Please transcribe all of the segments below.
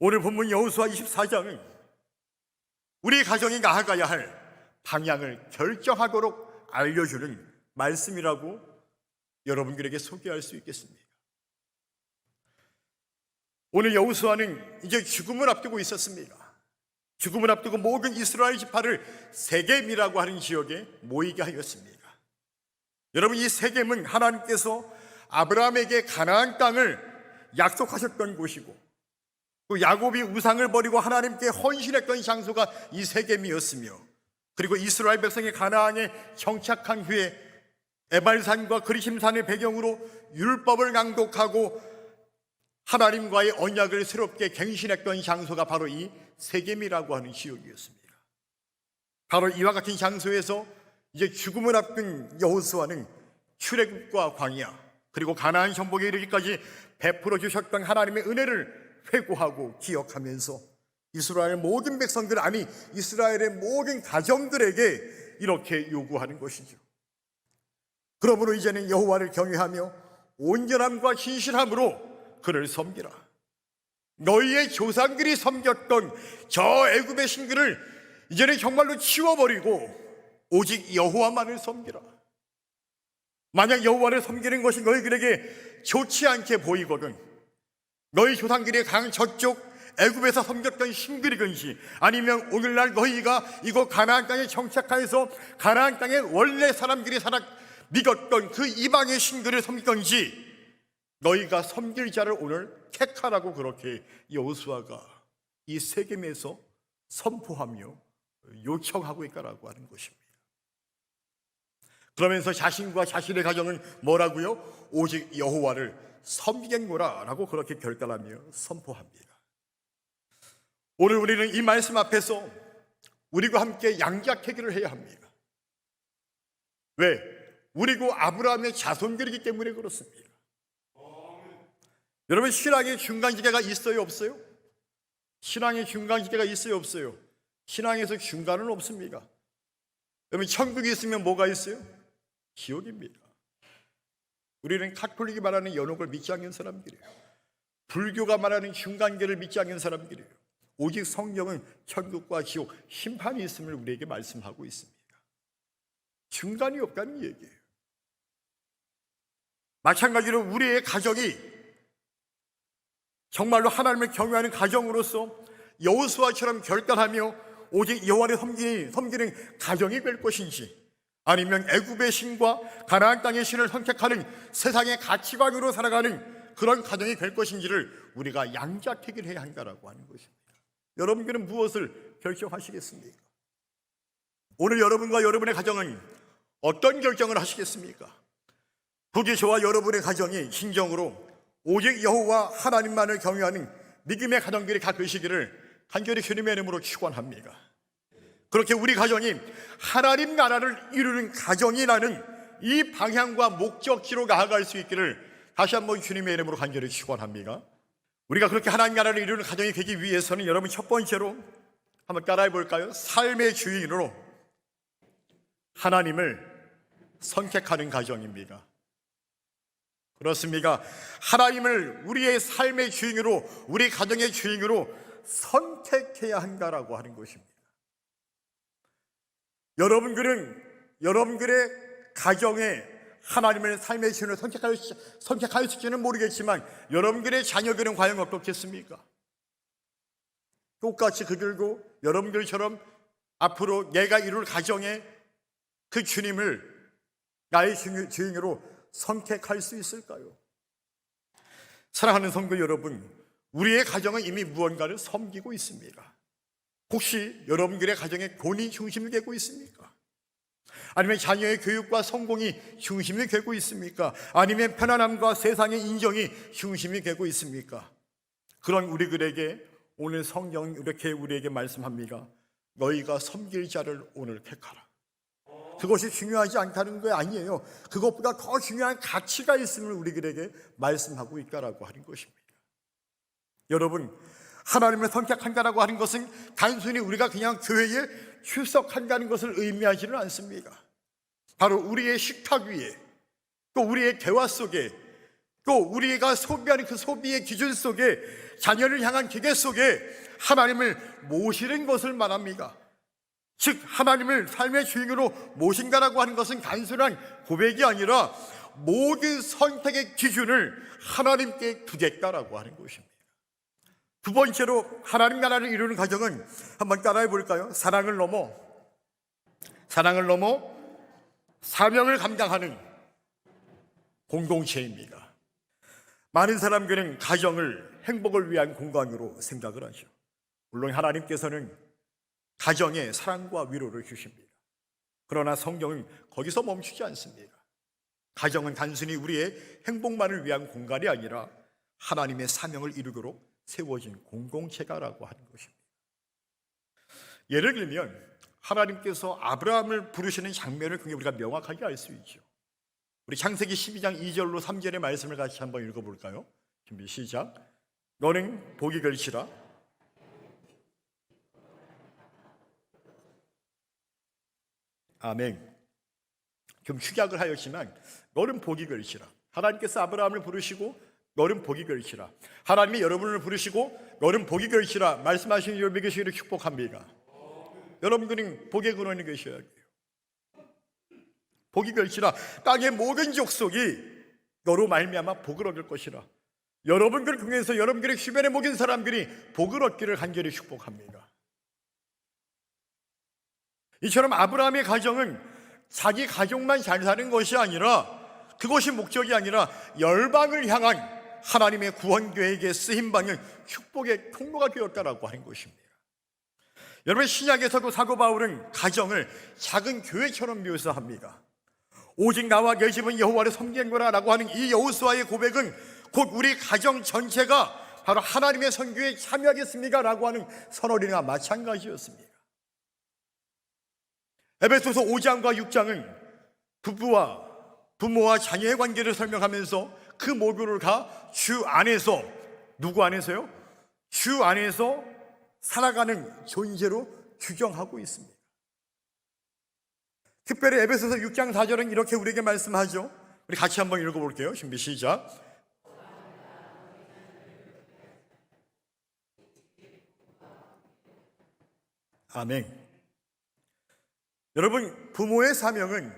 오늘 본문 여호수아 24장은 우리 가정이 나아가야 할 방향을 결정하도록 알려주는 말씀이라고 여러분들에게 소개할 수 있겠습니다. 오늘 여호수아는 이제 죽음을 앞두고 있었습니다. 죽음을 앞두고 모든 이스라엘 지파를 세겜이라고 하는 지역에 모이게 하였습니다. 여러분, 이 세겜은 하나님께서 아브라함에게 가나안 땅을 약속하셨던 곳이고, 또 야곱이 우상을 버리고 하나님께 헌신했던 장소가 이 세겜이었으며, 그리고 이스라엘 백성이 가나안에 정착한 후에 에발산과 그리심산을 배경으로 율법을 낭독하고 하나님과의 언약을 새롭게 갱신했던 장소가 바로 이 세겜이라고 하는 지역이었습니다. 바로 이와 같은 장소에서 이제 죽음을 앞둔 여호수아는 출애굽과 광야, 그리고 가나안 정복에 이르기까지 베풀어 주셨던 하나님의 은혜를 회고하고 기억하면서 이스라엘 모든 백성들, 아니 이스라엘의 모든 가정들에게 이렇게 요구하는 것이죠. 그러므로 이제는 여호와를 경외하며 온전함과 신실함으로 그를 섬기라. 너희의 조상들이 섬겼던 저 애굽의 신들을 이제는 정말로 치워버리고 오직 여호와만을 섬기라. 만약 여호와를 섬기는 것이 너희들에게 좋지 않게 보이거든, 너희 조상들이 강 저쪽 애굽에서 섬겼던 신들이건지, 아니면 오늘날 너희가 이곳 가나안 땅에 정착하여서 가나안 땅에 원래 사람들이 믿었던 그 이방의 신들을 섬기건지 너희가 섬길 자를 오늘 택하라고 그렇게 여호수아가 이 세겜에서 선포하며 요청하고 있다라고 하는 것입니다. 그러면서 자신과 자신의 가정은 뭐라고요? 오직 여호와를 섬기겠노라 라고 그렇게 결단하며 선포합니다. 오늘 우리는 이 말씀 앞에서 우리가 함께 양자택일을 해야 합니다. 왜? 우리고 아브라함의 자손들이기 때문에 그렇습니다. 여러분, 신앙의 중간지대가 있어요, 없어요? 신앙의 중간지대가 있어요, 없어요? 신앙에서 중간은 없습니다. 여러분, 천국이 있으면 뭐가 있어요? 지옥입니다. 우리는 카톨릭이 말하는 연옥을 믿지 않는 사람들이에요. 불교가 말하는 중간계를 믿지 않는 사람들이에요. 오직 성경은 천국과 지옥, 심판이 있음을 우리에게 말씀하고 있습니다. 중간이 없다는 얘기예요. 마찬가지로 우리의 가정이 정말로 하나님을 경외하는 가정으로서 여호수아처럼 결단하며 오직 여호와를 섬기는 가정이 될 것인지, 아니면 애굽의 신과 가나안 땅의 신을 선택하는 세상의 가치관으로 살아가는 그런 가정이 될 것인지를 우리가 양자택일을 해야 한다라고 하는 것입니다. 여러분들은 무엇을 결정하시겠습니까? 오늘 여러분과 여러분의 가정은 어떤 결정을 하시겠습니까? 부디 저와 여러분의 가정이 진정으로 오직 여호와 하나님만을 경외하는 믿음의 가정들이 다 되시기를 간절히 주님의 이름으로 축원합니다. 그렇게 우리 가정이 하나님 나라를 이루는 가정이라는 이 방향과 목적지로 나아갈 수 있기를 다시 한번 주님의 이름으로 간절히 축원합니다. 우리가 그렇게 하나님 나라를 이루는 가정이 되기 위해서는 여러분, 첫 번째로 한번 따라해 볼까요? 삶의 주인으로 하나님을 선택하는 가정입니다. 그렇습니다. 하나님을 우리의 삶의 주인으로, 우리 가정의 주인으로 선택해야 한다라고 하는 것입니다. 여러분들의 가정에 하나님을 삶의 주인으로 선택하였을지는 모르겠지만 여러분들의 자녀들은 과연 어떻겠습니까? 똑같이 그들도 여러분들처럼 앞으로 내가 이룰 가정에 그 주님을 나의 주인으로 선택할 수 있을까요? 사랑하는 성도 여러분, 우리의 가정은 이미 무언가를 섬기고 있습니다. 혹시 여러분들의 가정에 돈이 중심이 되고 있습니까? 아니면 자녀의 교육과 성공이 중심이 되고 있습니까? 아니면 편안함과 세상의 인정이 중심이 되고 있습니까? 그런 우리들에게 오늘 성경이 이렇게 우리에게 말씀합니다. 너희가 섬길 자를 오늘 택하라. 그것이 중요하지 않다는 거 아니에요. 그것보다 더 중요한 가치가 있음을 우리들에게 말씀하고 있다라고 하는 것입니다. 여러분, 하나님을 선택한다라고 하는 것은 단순히 우리가 그냥 교회에 출석한다는 것을 의미하지는 않습니다. 바로 우리의 식탁 위에, 또 우리의 대화 속에 또 우리가 소비하는 그 소비의 기준 속에, 자녀를 향한 기계 속에 하나님을 모시는 것을 말합니다. 즉 하나님을 삶의 주인으로 모신다라고 하는 것은 단순한 고백이 아니라 모든 선택의 기준을 하나님께 두겠다라고 하는 것입니다. 두 번째로 하나님 나라를 이루는 가정은 한번 따라해 볼까요? 사랑을 넘어 사명을 감당하는 공동체입니다. 많은 사람들은 가정을 행복을 위한 공간으로 생각을 하죠. 물론 하나님께서는 가정에 사랑과 위로를 주십니다. 그러나 성경은 거기서 멈추지 않습니다. 가정은 단순히 우리의 행복만을 위한 공간이 아니라 하나님의 사명을 이루도록 세워진 공동체가라고 하는 것입니다. 예를 들면 하나님께서 아브라함을 부르시는 장면을 굉장히 우리가 명확하게 알 수 있죠. 우리 창세기 12장 2절로 3절의 말씀을 같이 한번 읽어볼까요? 준비 시작. 너는 복이 걸치라. 아멘. 좀 축약을 하였지만 너는 복이 걸치라. 하나님께서 아브라함을 부르시고 너는 복이 걸치라. 하나님이 여러분을 부르시고 너는 복이 걸치라 말씀하시는 여러분이 계시기를 축복합니다. 여러분들은 복의 근원이 계셔야 돼요. 복이 걸치라. 땅의 모든 족속이 너로 말미암아 복을 얻을 것이라. 여러분들을 통해서 여러분들의 주변에 모든 사람들이 복을 얻기를 간절히 축복합니다. 이처럼 아브라함의 가정은 자기 가족만 잘 사는 것이 아니라, 그것이 목적이 아니라 열방을 향한 하나님의 구원 계획에 쓰임받는 축복의 통로가 되었다라고 하는 것입니다. 여러분, 신약에서도 사도 바울은 가정을 작은 교회처럼 묘사합니다. 오직 나와 내 집은 여호와를 섬기는 거라 라고 하는 이 여호수아의 고백은 곧 우리 가정 전체가 바로 하나님의 선교에 참여하겠습니까? 라고 하는 선언이나 마찬가지였습니다. 에베소서 5장과 6장은 부모와 자녀의 관계를 설명하면서 그 모두를 다 주 안에서, 누구 안에서요? 주 안에서 살아가는 존재로 규정하고 있습니다. 특별히 에베소서 6장 4절은 이렇게 우리에게 말씀하죠. 우리 같이 한번 읽어볼게요. 준비 시작. 아멘. 여러분, 부모의 사명은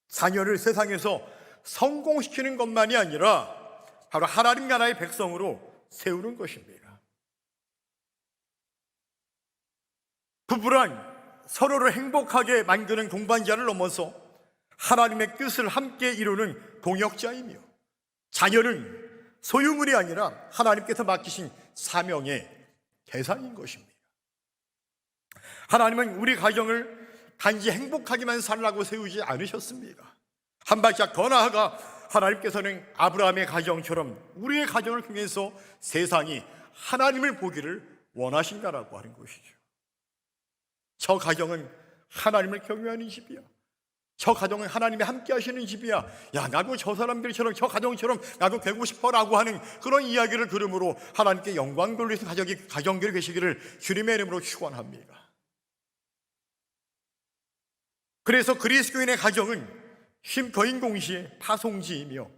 자녀를 세상에서 성공시키는 것만이 아니라 바로 하나님 나라의 백성으로 세우는 것입니다. 부부란 서로를 행복하게 만드는 동반자를 넘어서 하나님의 뜻을 함께 이루는 동역자이며, 자녀는 소유물이 아니라 하나님께서 맡기신 사명의 대상인 것입니다. 하나님은 우리 가정을 단지 행복하기만 살라고 세우지 않으셨습니다. 한 발짝 더 나아가 하나님께서는 아브라함의 가정처럼 우리의 가정을 통해서 세상이 하나님을 보기를 원하신다라고 하는 것이죠. 저 가정은 하나님을 경외하는 집이야. 저 가정은 하나님이 함께 하시는 집이야. 야, 나도 저 사람들처럼, 저 가정처럼 나도 되고 싶어라고 하는 그런 이야기를 들음으로 하나님께 영광 돌리는 가정들이 계시기를 주님의 이름으로 축원합니다. 그래서 그리스도인의 가정은 쉼터인 동시에 파송지이며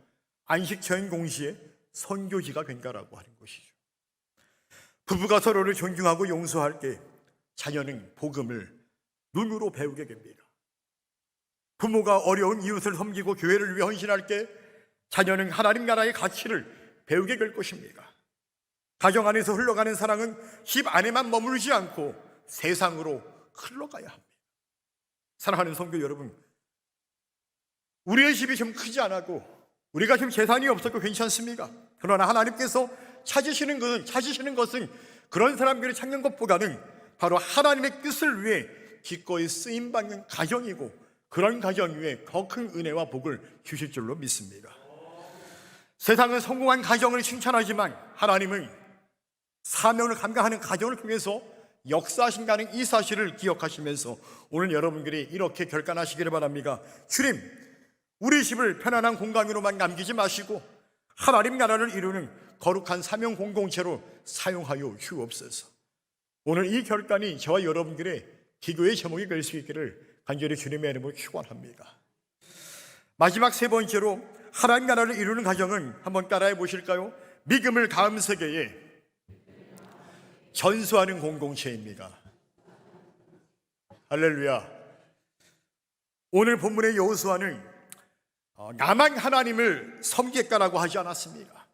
안식처인 동시에 선교지가 된다라고 하는 것이죠. 부부가 서로를 존중하고 용서할 때 자녀는 복음을 눈으로 배우게 됩니다. 부모가 어려운 이웃을 섬기고 교회를 위해 헌신할 때 자녀는 하나님 나라의 가치를 배우게 될 것입니다. 가정 안에서 흘러가는 사랑은 집 안에만 머물지 않고 세상으로 흘러가야 합니다. 사랑하는 성도 여러분, 우리의 집이 좀 크지 않아도, 우리가 좀 재산이 없어도 괜찮습니다. 그러나 하나님께서 찾으시는 것은 그런 사람들을 찾는 것보다는 바로 하나님의 뜻을 위해 기꺼이 쓰임받는 가정이고, 그런 가정 위에 더 큰 은혜와 복을 주실 줄로 믿습니다. 세상은 성공한 가정을 칭찬하지만 하나님은 사명을 감당하는 가정을 통해서 역사하신다는 이 사실을 기억하시면서 오늘 여러분들이 이렇게 결단하시기를 바랍니다. 주님, 우리 집을 편안한 공간으로만 남기지 마시고 하나님 나라를 이루는 거룩한 사명 공동체로 사용하여 주옵소서. 오늘 이 결단이 저와 여러분들의 기도의 제목이 될 수 있기를 간절히 주님의 이름으로 축원합니다. 마지막 세 번째로 하나님 나라를 이루는 가정은 한번 따라해 보실까요? 믿음을 다음 세계에 전수하는 공동체입니다. 할렐루야. 오늘 본문의 여호수아는 나만 하나님을 섬기겠다라고 하지 않았습니다.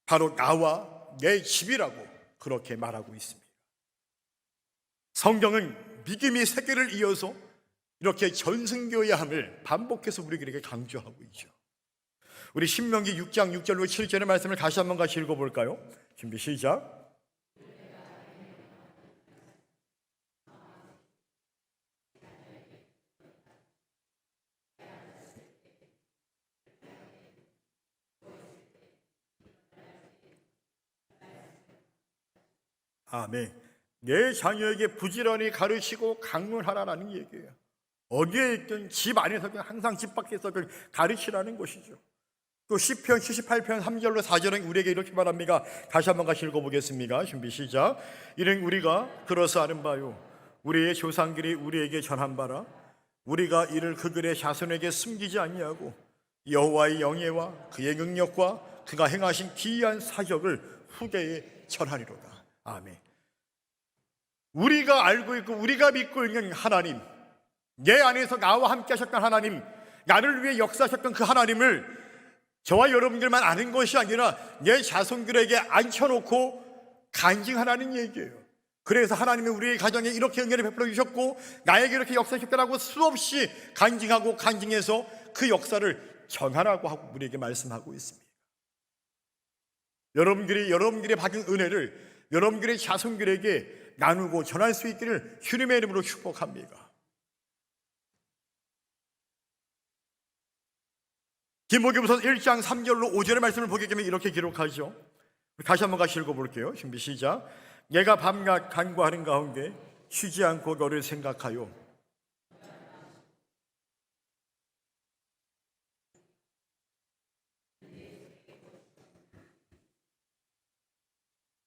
바로 나와 내 집이라고 그렇게 말하고 있습니다. 성경은 믿음이 세계를 이어서 이렇게 전승되어야 함을 반복해서 우리에게 강조하고 있죠. 우리 신명기 6장 6절로 7절의 말씀을 다시 한번 같이 읽어볼까요? 준비 시작. 아멘. 내 자녀에게 부지런히 가르치고 강론하라는 얘기예요. 어디에 있든 집 안에서든 항상 집 밖에서든 가르치라는 것이죠. 또 시편 78편 3절로 4절은 우리에게 이렇게 말합니다. 다시 한번 같이 읽어보겠습니다. 준비 시작. 이는 우리가 들어서 아는 바요 우리의 조상들이 우리에게 전한 바라. 우리가 이를 그들의 자손에게 숨기지 아니하고 여호와의 영예와 그의 능력과 그가 행하신 기이한 사적을 후대에 전하리로다. 아멘. 우리가 알고 있고 우리가 믿고 있는 하나님, 내 안에서 나와 함께 하셨던 하나님, 나를 위해 역사하셨던 그 하나님을 저와 여러분들만 아는 것이 아니라 내 자손들에게 앉혀놓고 간증하라는 얘기예요. 그래서 하나님이 우리의 가정에 이렇게 은혜를 베풀어 주셨고 나에게 이렇게 역사하셨다라고 수없이 간증하고 간증해서 그 역사를 전하라고 하고 우리에게 말씀하고 있습니다. 여러분들이 받은 은혜를 여러분들의 자손들에게 나누고 전할 수 있기를 주님의 이름으로 축복합니다. 디모데후서 1장 3절로 5절의 말씀을 보게 되면 이렇게 기록하죠. 다시 한번 같이 읽어볼게요. 준비 시작. 내가 밤낮 간구하는 가운데 쉬지 않고 너를 생각하여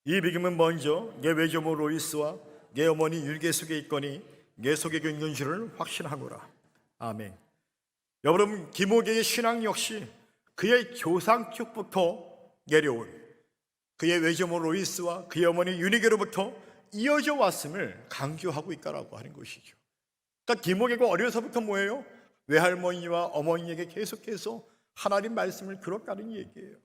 이 믿음은 먼저 내 외조모 로이스와 내 어머니 율게 속에 있거니 내 속에 있는 줄을 확신하노라. 아멘. 여러분, 디모데의 신앙 역시 그의 조상 쪽부터 내려온 그의 외조모 로이스와 그의 어머니 유니게로부터 이어져 왔음을 강조하고 있다라고 하는 것이죠. 그러니까 디모데가 어려서부터 뭐예요? 외할머니와 어머니에게 계속해서 하나님 말씀을 들었다는 얘기예요.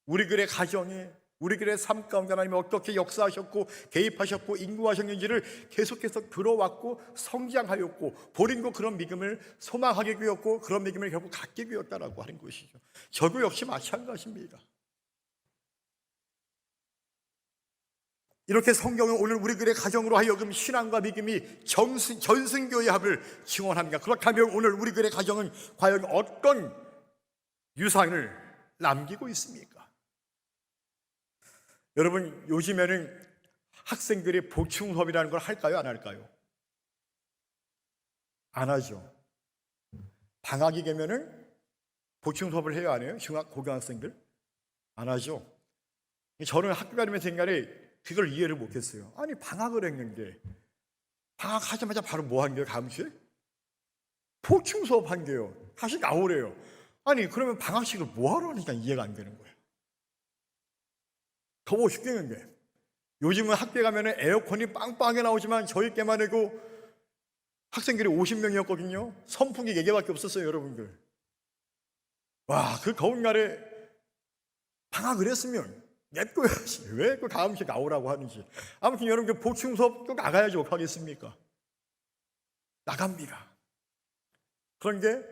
우리들의 가정에 우리들의 삶 가운데 하나님이 어떻게 역사하셨고 개입하셨고 인도하셨는지를 계속해서 들어왔고 성장하였고 본인도 그런 믿음을 소망하게 되었고 그런 믿음을 결국 갖게 되었다라고 하는 것이죠. 저도 역시 마찬가지입니다. 이렇게 성경은 오늘 우리들의 가정으로 하여금 신앙과 믿음이 전승교의 합을 증언합니다. 그렇다면 오늘 우리들의 가정은 과연 어떤 유산을 남기고 있습니까? 여러분, 요즘에는 학생들이 보충 수업이라는 걸 할까요? 안 할까요? 안 하죠. 방학이 되면은 보충 수업을 해야 하네요. 중학, 고등학생들 안 하죠. 저는 학교 다니면서 옛날에 그걸 이해를 못했어요. 아니, 방학을 했는데 방학하자마자 바로 뭐 한대요? 다음 주에? 보충 수업 한대요. 다시 나오래요. 아니, 그러면 방학식을 뭐 하러 하니까 이해가 안 되는 거예요. 더워 죽겠는데 요즘은 학교에 가면 에어컨이 빵빵하게 나오지만 저희 때만 해도 학생들이 50명이었거든요. 선풍기 4개밖에 없었어요. 여러분들, 와, 그 더운 날에 방학을 했으면 냅둬야지 왜 또 다음 주에 나오라고 하는지. 아무튼 여러분들 보충 수업 또 나가야지 어떡하겠습니까? 나갑니다. 그런데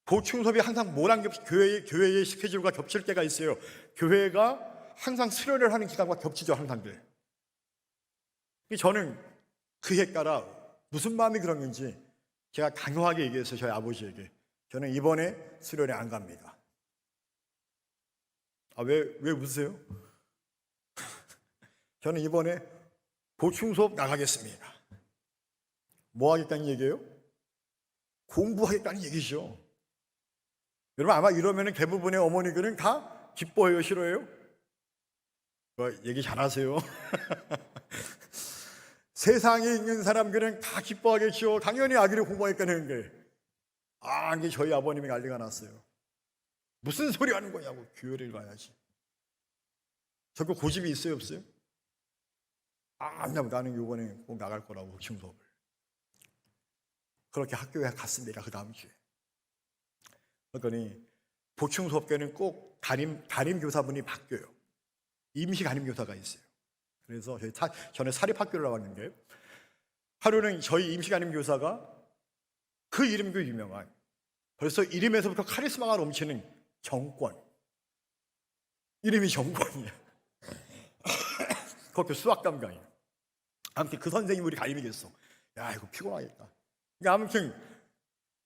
보충 수업이 항상 뭐랑 교회의 스케줄과 겹칠 때가 있어요. 교회가 항상 수련을 하는 기간과 겹치죠. 항상들. 저는 그에 따라 무슨 마음이 그랬는지 제가 강요하게 얘기했어요. 저희 아버지에게. 저는 이번에 수련회 안 갑니다. 아, 왜 웃으세요? 저는 이번에 보충 수업 나가겠습니다. 뭐 하겠다는 얘기예요? 공부하겠다는 얘기죠. 여러분, 아마 이러면 대부분의 어머니들은 다 기뻐해요? 싫어해요? 얘기 잘하세요. 세상에 있는 사람들은 다 기뻐하겠죠. 당연히 아기를 공부하겠다는 게. 이게 저희 아버님이 난리가 났어요. 무슨 소리 하는 거냐고. 교회를 가야지. 저거 고집이 있어요, 없어요? 나는 이번에 꼭 나갈 거라고, 복층 수업을. 그렇게 학교에 갔습니다. 그 다음 주에. 그러더니 복층 수업교는 꼭 담임 교사분이 바뀌어요. 임시 담임 교사가 있어요. 그래서 저는 사립학교를 나왔는데, 하루는 저희 임시 담임 교사가 그 이름도 유명한, 벌써 이름에서부터 카리스마가 넘치는 정권. 이름이 정권이야. 그것도 수학 담당이에요. 아무튼 그 선생님이 우리 담임이겠어. 야, 이거 피곤하겠다. 그러니까 아무튼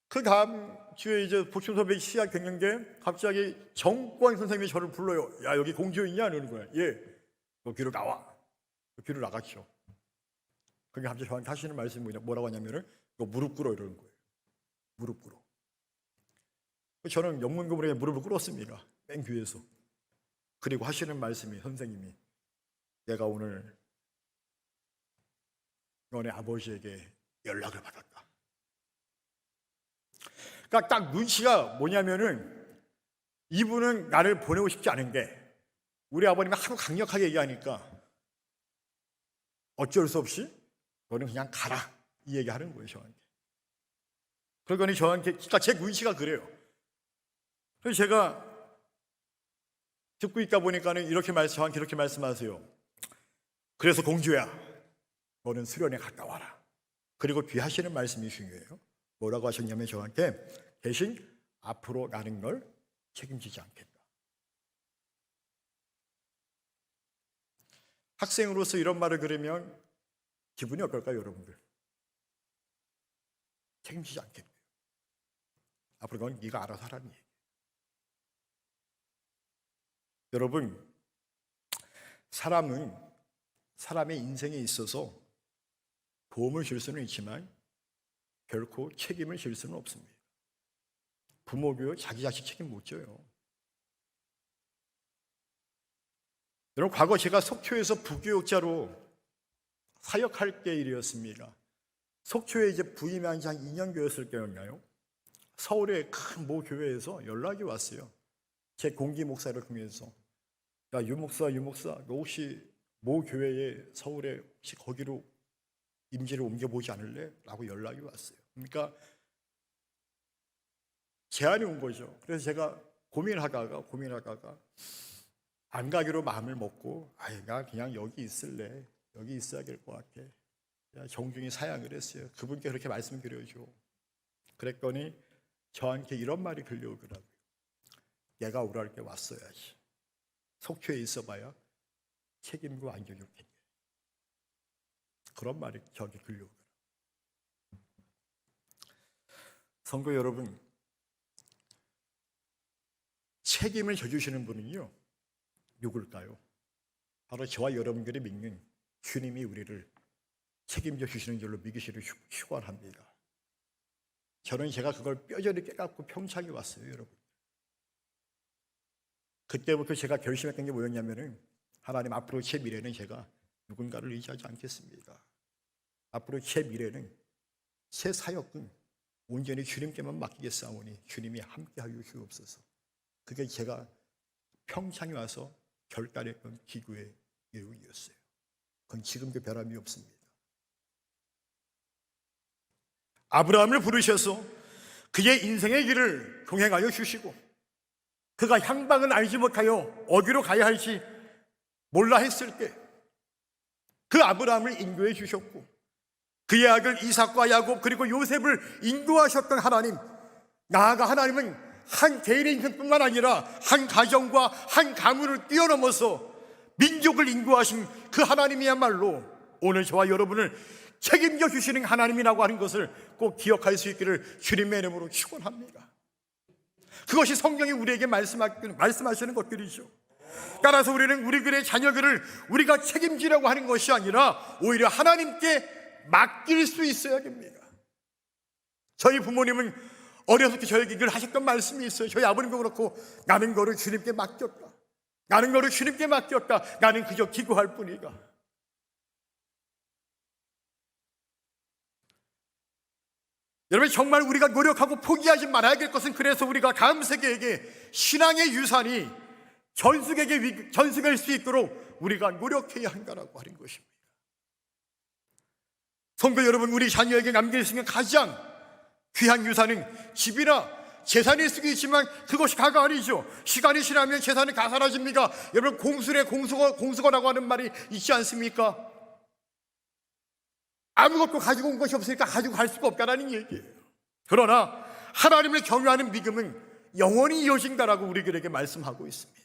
그 다음 주에 이제 복층 수업이 시작됐는데, 갑자기 정권 선생님이 저를 불러요. 야, 여기 공지호 있냐? 이러는 거야. 예. 너 뒤로 나와. 뒤로 나갔죠. 그게 갑자기 저한테 하시는 말씀이 뭐라고 하냐면은, 너 무릎 꿇어 이러는 거예요. 무릎 꿇어. 저는 영문교물에 무릎을 꿇었습니다. 맨 뒤에서. 그리고 하시는 말씀이, 선생님이, 내가 오늘 너네 아버지에게 연락을 받았다. 그러니까 딱 눈치가 뭐냐면은, 이분은 나를 보내고 싶지 않은데 우리 아버님이 하도 강력하게 얘기하니까 어쩔 수 없이 너는 그냥 가라, 이 얘기하는 거예요, 저한테. 그러더니 저한테, 그러니까 제 눈치가 그래요. 그래서 제가 듣고 있다 보니까는 저한테 이렇게 말씀하세요. 그래서 공주야, 너는 수련회 갔다 와라. 그리고 뒤에 하시는 말씀이 중요해요. 뭐라고 하셨냐면, 저한테 대신 앞으로 나는 걸 책임지지 않겠다. 학생으로서 이런 말을 들으면 기분이 어떨까요, 여러분들? 책임지지 않겠다. 앞으로 넌 네가 알아서 하라는 얘기. 여러분, 사람은 사람의 인생에 있어서 도움을 줄 수는 있지만 결코 책임을 질 수는 없습니다. 부모교육 자기 자식 책임 못 져요. 여러분, 과거 제가 속초에서 부교육자로 사역할 때 일이었습니다. 속초에 이제 부임한 지 한 2년 되었을 때였나요? 서울의 큰 모 교회에서 연락이 왔어요. 제 공기 목사를 통해서. 야, 유 목사, 너 혹시 모 교회에, 서울에 혹시 거기로 임지를 옮겨보지 않을래? 라고 연락이 왔어요. 그러니까 제안이 온 거죠. 그래서 제가 고민하다가 안 가기로 마음을 먹고, 나 그냥 여기 있을래. 여기 있어야 될 것 같아. 정중히 사양을 했어요. 그분께 그렇게 말씀드려줘. 그랬더니 저한테 이런 말이 들려오더라고요. 내가 오랄 때 왔어야지. 속초에 있어봐야 책임도 안 져줬겠네. 그런 말이 저한테 들려오더라고요. 성도 여러분, 책임을 져주시는 분은요, 누굴까요? 바로 저와 여러분들이 믿는 주님이 우리를 책임져 주시는 줄로 믿으시를 축원합니다. 저는 제가 그걸 뼈저리 깨닫고 평창에 왔어요, 여러분. 그때부터 제가 결심했던 게 뭐였냐면은, 하나님, 앞으로 제 미래는 제가 누군가를 의지하지 않겠습니다. 앞으로 제 미래는, 제 사역은 온전히 주님께만 맡기겠사오니 주님이 함께하여 주옵소서. 그게 제가 평창에 와서 결단했던 기도의 내용이었어요. 그건 지금도 변함이 없습니다. 아브라함을 부르셔서 그의 인생의 길을 동행하여 주시고, 그가 향방은 알지 못하여 어디로 가야 할지 몰라 했을 때 그 아브라함을 인도해 주셨고, 그의 아들 이삭과 야곱 그리고 요셉을 인도하셨던 하나님, 나아가 하나님은 한 개인의 인생뿐만 아니라 한 가정과 한 가문을 뛰어넘어서 민족을 인도하신 그 하나님이야말로 오늘 저와 여러분을 책임져 주시는 하나님이라고 하는 것을 꼭 기억할 수 있기를 주님의 이름으로 축원합니다. 그것이 성경이 우리에게 말씀하시는 것들이죠. 따라서 우리는 우리들의 자녀들을 우리가 책임지려고 하는 것이 아니라 오히려 하나님께 맡길 수 있어야 됩니다. 저희 부모님은 어렸을 때 저에게 늘 하셨던 말씀이 있어요. 저희 아버님도 그렇고, 나는 너를 주님께 맡겼다. 나는 너를 주님께 맡겼다. 나는 그저 기도할 뿐이다. 여러분, 정말 우리가 노력하고 포기하지 말아야 될 것은, 그래서 우리가 다음 세대에게 신앙의 유산이 전수될 수 있도록 우리가 노력해야 한다라고 하는 것입니다. 성도 여러분, 우리 자녀에게 남길 수 있는 가장 귀한 유산은 집이나 재산일 수도 있지만 그것이 다가 아니죠. 시간이 지나면 재산이 다 사라집니까? 여러분, 공술에 공수거라고 하는 말이 있지 않습니까? 아무것도 가지고 온 것이 없으니까 가지고 갈 수가 없다라는 얘기예요. 그러나 하나님을 경외하는 믿음은 영원히 이어진다라고 우리들에게 말씀하고 있습니다.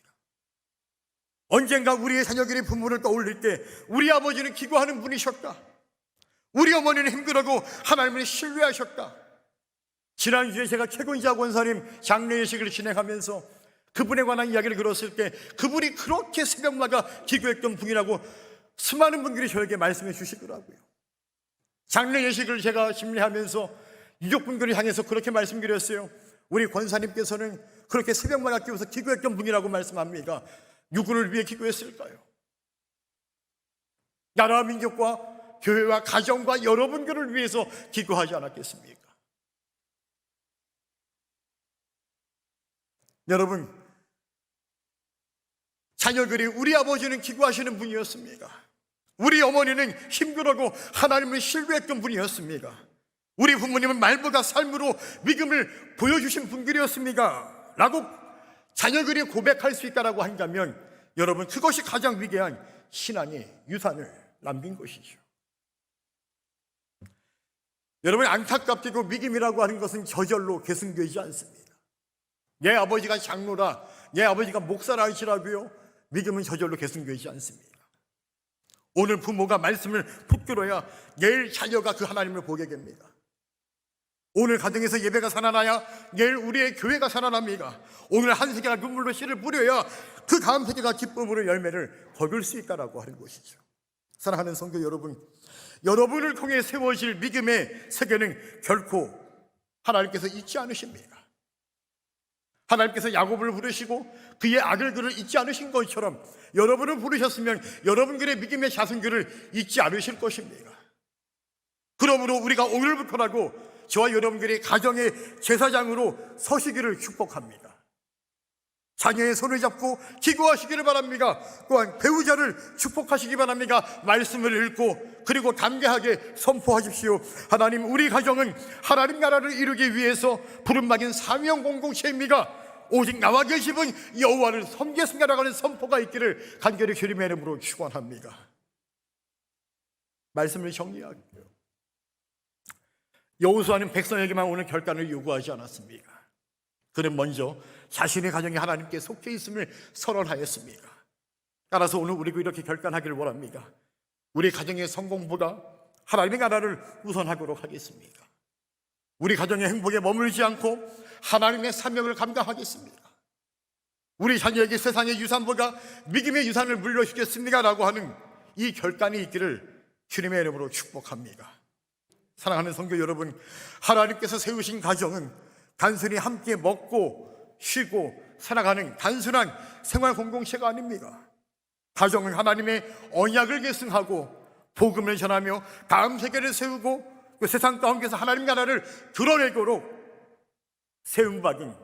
언젠가 우리의 자녀들이 부모를 떠올릴 때 우리 아버지는 기도하는 분이셨다, 우리 어머니는 힘들어도 하나님을 신뢰하셨다. 지난주에 제가 최근자 권사님 장례식을 진행하면서 그분에 관한 이야기를 들었을 때 그분이 그렇게 새벽마다 기도했던 분이라고 수많은 분들이 저에게 말씀해 주시더라고요. 장례식을 제가 심리하면서 유족분들을 향해서 그렇게 말씀드렸어요. 우리 권사님께서는 그렇게 새벽마다 끼워서 기도했던 분이라고 말씀합니다. 누구를 위해 기도했을까요? 나라와 민족과 교회와 가정과 여러분들을 위해서 기도하지 않았겠습니까? 여러분, 자녀들이 우리 아버지는 기도하시는 분이었습니다. 우리 어머니는 힘들어도 하나님을 신뢰했던 분이었습니다. 우리 부모님은 말보다 삶으로 믿음을 보여주신 분들이었습니다 라고 자녀들이 고백할 수 있다고 한다면, 여러분, 그것이 가장 위대한 신앙의 유산을 남긴 것이죠. 여러분, 안타깝게도 믿음이라고 하는 것은 저절로 계승되지 않습니다. 내 아버지가 장로라, 내 아버지가 목사라 하시라고요, 믿음은 저절로 계승되지 않습니다. 오늘 부모가 말씀을 붙들어야 내일 자녀가 그 하나님을 보게 됩니다. 오늘 가정에서 예배가 살아나야 내일 우리의 교회가 살아납니다. 오늘 한 세계가 눈물로 씨를 뿌려야 그 다음 세계가 기쁨으로 열매를 거둘 수 있다라고 하는 것이죠. 사랑하는 성도 여러분, 여러분을 통해 세워질 믿음의 세계는 결코 하나님께서 잊지 않으십니다. 하나님께서 야곱을 부르시고 그의 아들들을 잊지 않으신 것처럼 여러분을 부르셨으면 여러분들의 믿음의 자손들을 잊지 않으실 것입니다. 그러므로 우리가 오늘부터라도 저와 여러분들이 가정의 제사장으로 서시기를 축복합니다. 자녀의 손을 잡고 기도하시기를 바랍니다. 또한 배우자를 축복하시기 바랍니다. 말씀을 읽고 그리고 담대하게 선포하십시오. 하나님, 우리 가정은 하나님 나라를 이루기 위해서 부름받은 사명 공동체입니다. 오직 나와 계시는 여호와를 섬기겠습니다라고 하는 선포가 있기를 간절히 주님의 이름으로 축원합니다. 말씀을 정리할게요. 여호수아는 백성에게만 오늘 결단을 요구하지 않았습니다. 그는 먼저 자신의 가정이 하나님께 속해 있음을 선언하였습니다. 따라서 오늘 우리가 이렇게 결단하기를 원합니다. 우리 가정의 성공보다 하나님의 나라를 우선하도록 하겠습니다. 우리 가정의 행복에 머물지 않고 하나님의 사명을 감당하겠습니다. 우리 자녀에게 세상의 유산보다 믿음의 유산을 물려주겠습니다 라고 하는 이 결단이 있기를 주님의 이름으로 축복합니다. 사랑하는 성도 여러분, 하나님께서 세우신 가정은 단순히 함께 먹고 쉬고 살아가는 단순한 생활 공동체가 아닙니다. 가정은 하나님의 언약을 계승하고 복음을 전하며 다음 세계를 세우고 그 세상 가운데서 하나님 나라를 드러내도록 세움받은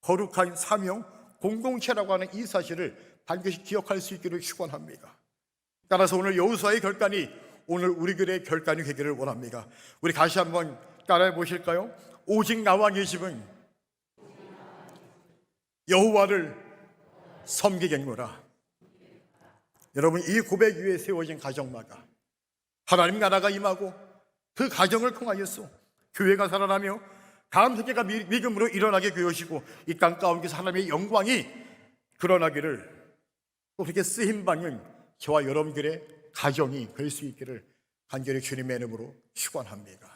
거룩한 사명 공동체라고 하는 이 사실을 반드시 기억할 수 있기를 축원합니다. 따라서 오늘 여호수아의 결단이 오늘 우리들의 결단이 되기를 원합니다. 우리 다시 한번 따라해 보실까요? 오직 나와 네 집은 여호와를 섬기겠노라. 여러분, 이 고백 위에 세워진 가정마다 하나님 나라가 임하고 그 가정을 통하여서 교회가 살아나며 다음 세계가 믿음으로 일어나게 되어지고 이 땅 가운데서 하나님의 영광이 드러나기를 또 그렇게 쓰임받는 저와 여러분들의 가정이 될 수 있기를 간절히 주님의 이름으로 축원합니다.